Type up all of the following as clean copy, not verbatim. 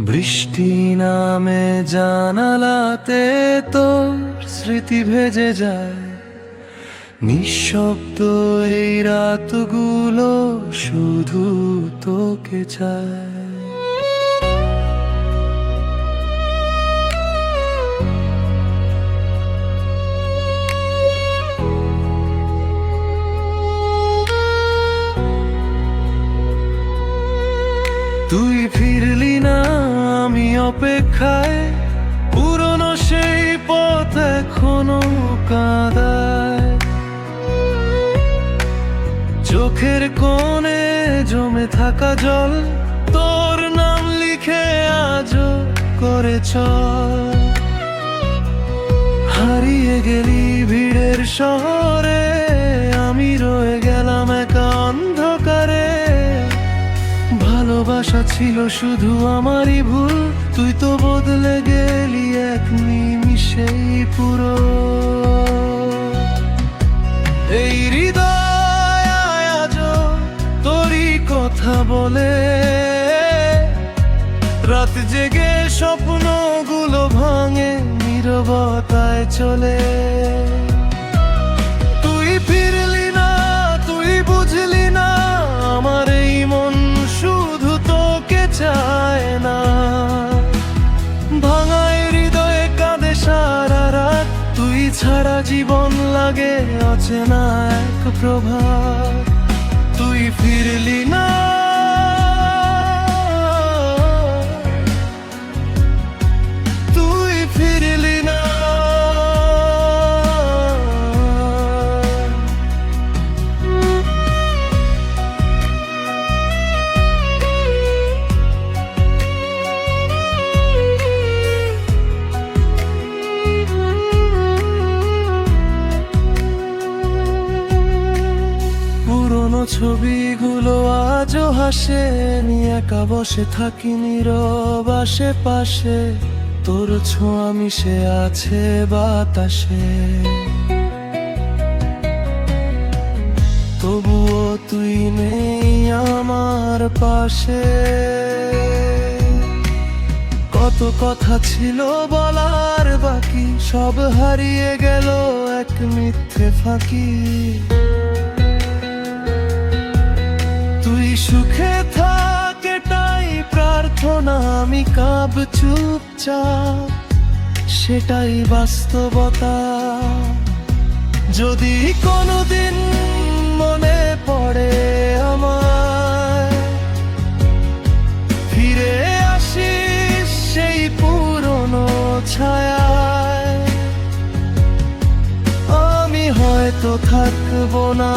বৃষ্টি নামে জানালাতে তোর স্মৃতি ভেজে যায়, নিঃশব্দ এই রাতগুলো শুধু তোকে চায়। তুই ফিরলি না, আমি অপেক্ষায়, পুরনো সেই পথ এখনো কাঁদায়। চোখের কোণে জমে থাকা জল, তোর নাম লিখে আজও করে চল। হারিয়ে গেলি ভিড়ের শহরে, আমি রয়ে গেলাম একা অন্ধকারে। ভালোবাসা ছিল শুধু আমারই ভুল, তুই তো বদলে গেলি এক নিমিষেই পুরো। এই হৃদয় আজও তোরই কথা বলে, রাত জেগে স্বপ্নগুলো ভাঙে, নীরবতায় চলে। তুই ফিরলি না, তুই বুঝলি না, আমার এই মন শুধু তোকে চায় না। ভাঙায় হৃদয়ে কাঁদে সারা রাত, তুই ছাড়া জীবন লাগে অচেনা এক প্রভাত। তুই ফিরলি না, তুই ফিরলি না। পুরনো ছবিগুলো আজও হাসে, নিয়ে একা বসে থাকি নীরব আশেপাশে। তোর ছোঁয়া মিশে আছে বাতাসে, তবুও তুই নেই আমার পাশে। কত কথা ছিল বলার বাকি, সব হারিয়ে গেল এক মিথ্যে ফাঁকি। তুই সুখে থাক এটাই প্রার্থনা, আমি কাঁব চুপচাপ, সেটাই বাস্তবতা। যদি কোনোদিন মনে পড়ে আমায়, ফিরে আসিস সেই পুরনো ছায়ায়। আমি হয়তো থাকবো না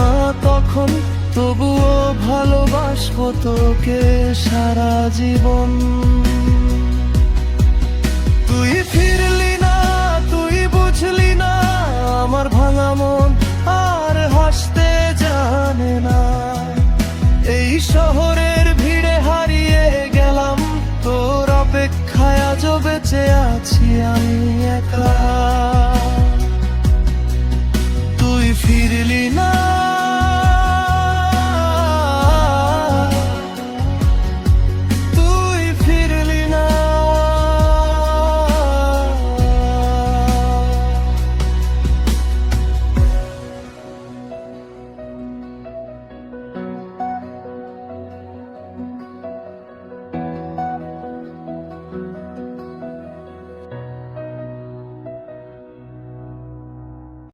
তখন, তবুও ভালোবাসবো তোকে সারা জীবন। তুই ফিরলি না, তুই বুঝলি না, আমার ভাঙা মন আর হাসতে জানে না। এই শহরের ভিড়ে হারিয়ে গেলাম, তোর অপেক্ষায় আজও বেঁচে আছি আমি একা। তুই ফিরলি না।